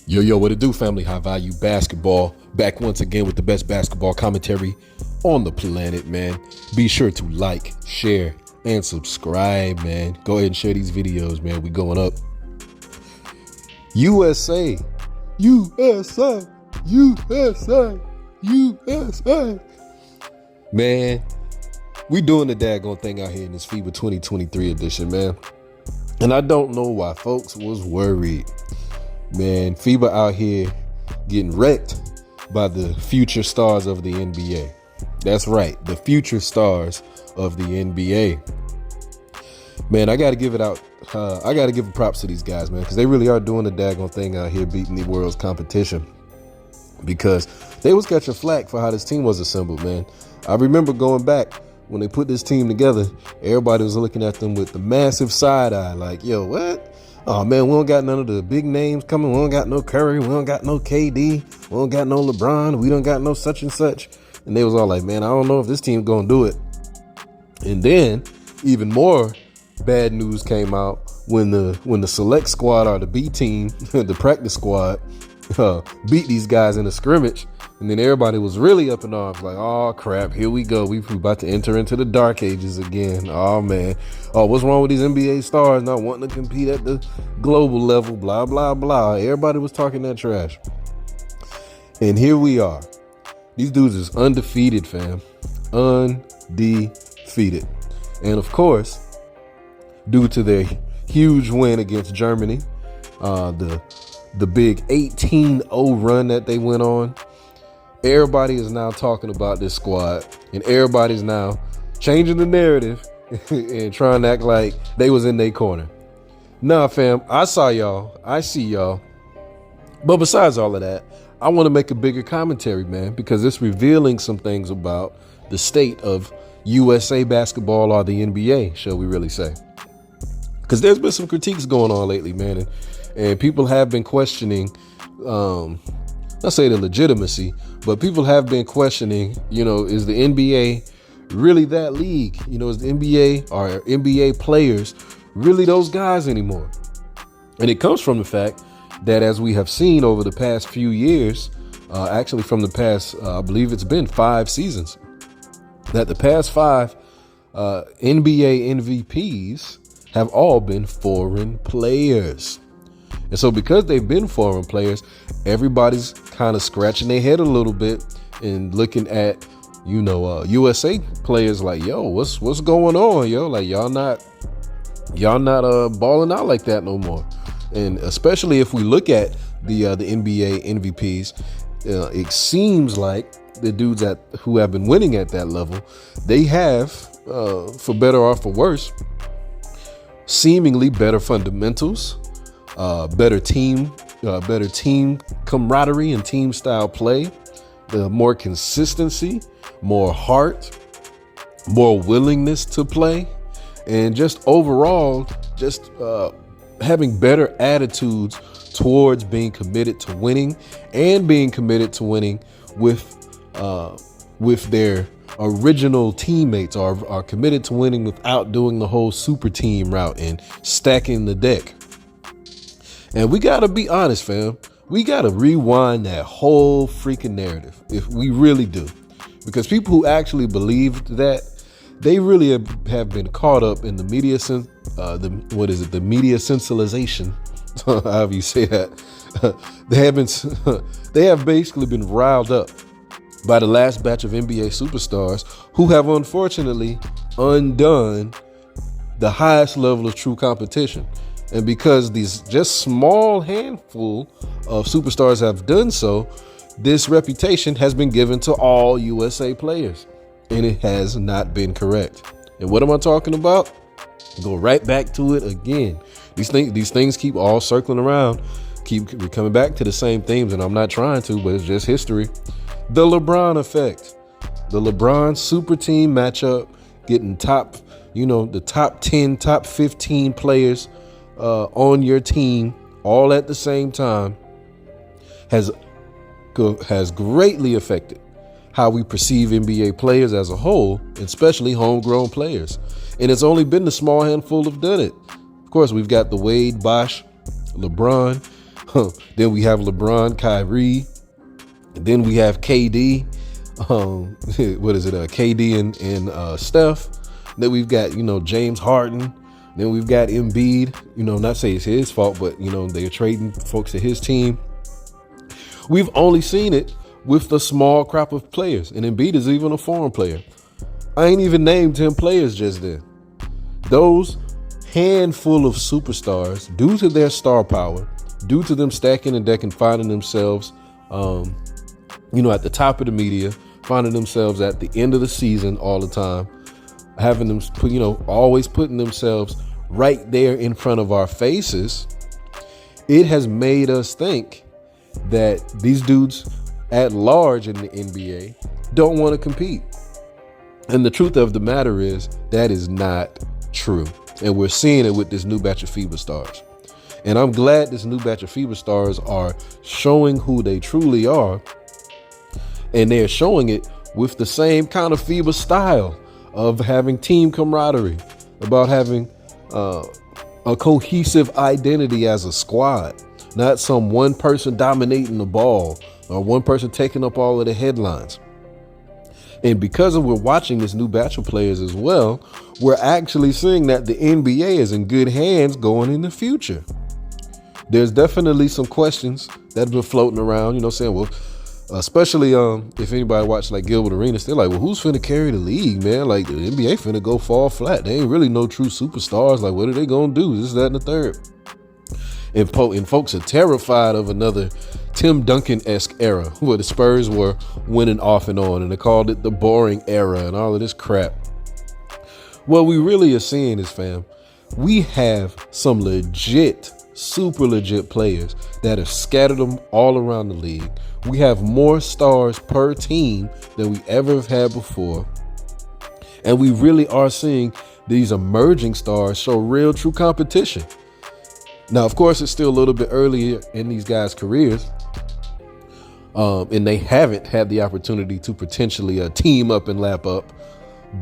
Yo, what it do, family? High value basketball. Back once again with the best basketball commentary on the planet, man. Be sure to like, share, and subscribe, man. Go ahead and share these videos, man. We going up. USA. Man, we doing the daggone thing out here in this FIBA 2023 edition, man. And I don't know why folks was worried. Man, FIBA out here getting wrecked by the future stars of the NBA. That's right, the future stars of the NBA. Man, I got to give it out. I got to give props to these guys, man, because they really are doing the daggone thing out here, beating the world's competition. Because they was catching flack for how this team was assembled, man. I remember going back when they put this team together, everybody was looking at them with the massive side eye, like, yo, what? Oh, man, we don't got none of the big names coming. We don't got no Curry. We don't got no KD. We don't got no LeBron. We don't got no such and such. And they was all like, man, I don't know if this team's going to do it. And then even more bad news came out when the select squad or the B team, the practice squad, beat these guys in a scrimmage. And then everybody was really up in arms like, oh, crap, here we go. We about to enter into the dark ages again. Oh, man. Oh, what's wrong with these NBA stars not wanting to compete at the global level? Blah, blah, blah. Everybody was talking that trash. And here we are. These dudes is undefeated, fam. Undefeated. And, of course, due to their huge win against Germany, the big 18-0 run that they went on, everybody is now talking about this squad, and everybody's now changing the narrative and trying to act like they was in their corner. Nah, fam, I saw y'all. I see y'all. But besides all of that, I want to make a bigger commentary, man, because it's revealing some things about the state of USA basketball, or the NBA, shall we really say. Because there's been some critiques going on lately, man, and people have been questioning, let's say the legitimacy, but people have been questioning, is the NBA really that league? Is the NBA or NBA players really those guys anymore? And it comes from the fact that, as we have seen over the past few years, actually from the past, I believe it's been 5 seasons, that the past 5 NBA MVPs have all been foreign players. And so because they've been foreign players, everybody's kind of scratching their head a little bit and looking at, USA players like, yo, what's going on, yo? Like, y'all not balling out like that no more. And especially if we look at the NBA MVPs, it seems like the dudes who have been winning at that level, they have, for better or for worse, seemingly better fundamentals, better team camaraderie and team style play, the more consistency, more heart, more willingness to play, and just overall, just having better attitudes towards being committed to winning, and being committed to winning with their original teammates, are committed to winning without doing the whole super team route and stacking the deck. And we got to be honest, fam. We got to rewind that whole freaking narrative, if we really do. Because people who actually believed that, they really have been caught up in the media, the media sensationalization, however you say that. They have basically been riled up by the last batch of NBA superstars who have unfortunately undone the highest level of true competition. And because these just small handful of superstars have done so, this reputation has been given to all USA players, and it has not been correct. And what am I talking about? Go right back to it again. These things keep all circling around, keep coming back to the same themes, and I'm not trying to, but it's just history. The LeBron effect, the LeBron super team matchup, getting the top 10, top 15 players on your team all at the same time has greatly affected how we perceive NBA players as a whole, especially homegrown players. And it's only been the small handful have done it. Of course, we've got the Wade, Bosh, LeBron, Then we have LeBron, Kyrie. And then we have KD. What is it? KD and Steph. Then we've got, James Harden. Then we've got Embiid. Not say it's his fault, but, they're trading folks to his team. We've only seen it with the small crop of players. And Embiid is even a foreign player. I ain't even named 10 players just then. Those handful of superstars, due to their star power, due to them stacking and decking, finding themselves, at the top of the media, finding themselves at the end of the season all the time, having them, always putting themselves right there in front of our faces. It has made us think that these dudes at large in the NBA don't want to compete. And the truth of the matter is that is not true. And we're seeing it with this new batch of FIBA stars. And I'm glad this new batch of FIBA stars are showing who they truly are. And they're showing it with the same kind of FIBA style of having team camaraderie, about having a cohesive identity as a squad, not some one person dominating the ball or one person taking up all of the headlines. And because we're watching this new batch of players as well, we're actually seeing that the NBA is in good hands going in the future. There's definitely some questions that have been floating around, saying, well, especially if anybody watched like Gilbert Arenas, they're like, well, who's finna carry the league, man? Like the NBA finna go fall flat. They ain't really no true superstars. Like, what are they gonna do? This, that, and the third. And folks are terrified of another Tim Duncan-esque era where the Spurs were winning off and on, and they called it the boring era and all of this crap. What we really are seeing is, fam, we have some legit, super legit players that have scattered them all around the league. We have more stars per team than we ever have had before. And we really are seeing these emerging stars show real, true competition. Now, of course, it's still a little bit earlier in these guys' careers. And they haven't had the opportunity to potentially team up and lap up.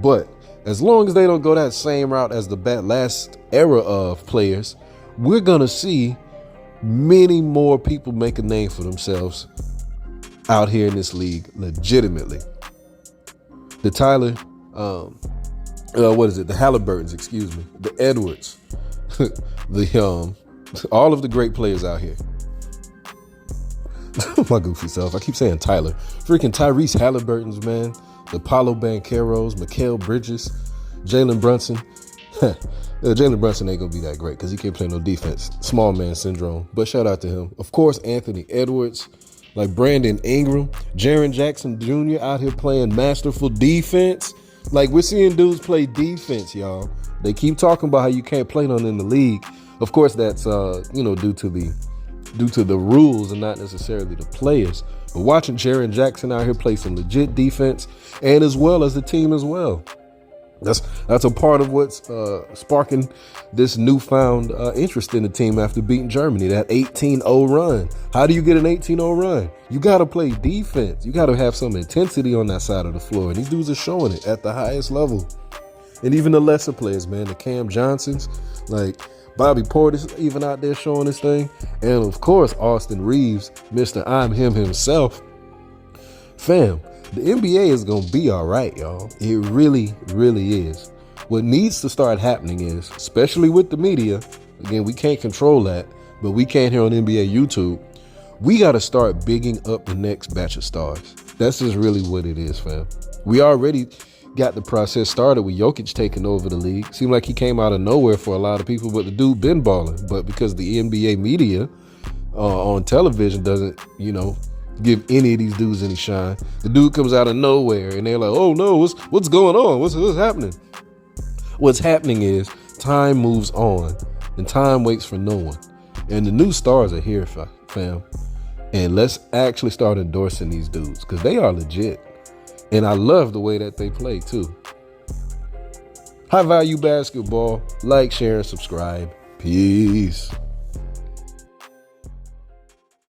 But as long as they don't go that same route as the last era of players, we're going to see many more people make a name for themselves out here in this league legitimately. The Halliburtons, the Edwards, all of the great players out here. My goofy self. I keep saying Tyler. Freaking Tyrese Halliburton's, man. The Paolo Bancheros, Mikal Bridges, Jalen Brunson. Jalen Brunson ain't gonna be that great because he can't play no defense. Small man syndrome. But shout out to him. Of course, Anthony Edwards, like Brandon Ingram, Jaren Jackson Jr. out here playing masterful defense. Like, we're seeing dudes play defense, y'all. They keep talking about how you can't play none in the league. Of course, that's due to the rules and not necessarily the players. But watching Jaren Jackson out here play some legit defense, and as well as the team as well. That's a part of what's sparking this newfound interest in the team after beating Germany, that 18-0 run. How do you get an 18-0 run? You got to play defense. You got to have some intensity on that side of the floor. And these dudes are showing it at the highest level. And even the lesser players, man, the Cam Johnsons, like Bobby Portis even out there showing this thing. And of course, Austin Reeves, Mr. I'm Him himself. Fam, the NBA is going to be all right, y'all. It really, really is. What needs to start happening is, especially with the media, again, we can't control that, but we can here on NBA YouTube. We got to start bigging up the next batch of stars. That's just really what it is, fam. We already got the process started with Jokic taking over the league. Seemed like he came out of nowhere for a lot of people, but the dude been balling. But because the NBA media on television doesn't, give any of these dudes any shine, the dude comes out of nowhere and they're like, oh no, what's going on? What's happening? What's happening is time moves on and time waits for no one. And the new stars are here, fam. And let's actually start endorsing these dudes because they are legit. And I love the way that they play too. High value basketball. Like, share, and subscribe. Peace.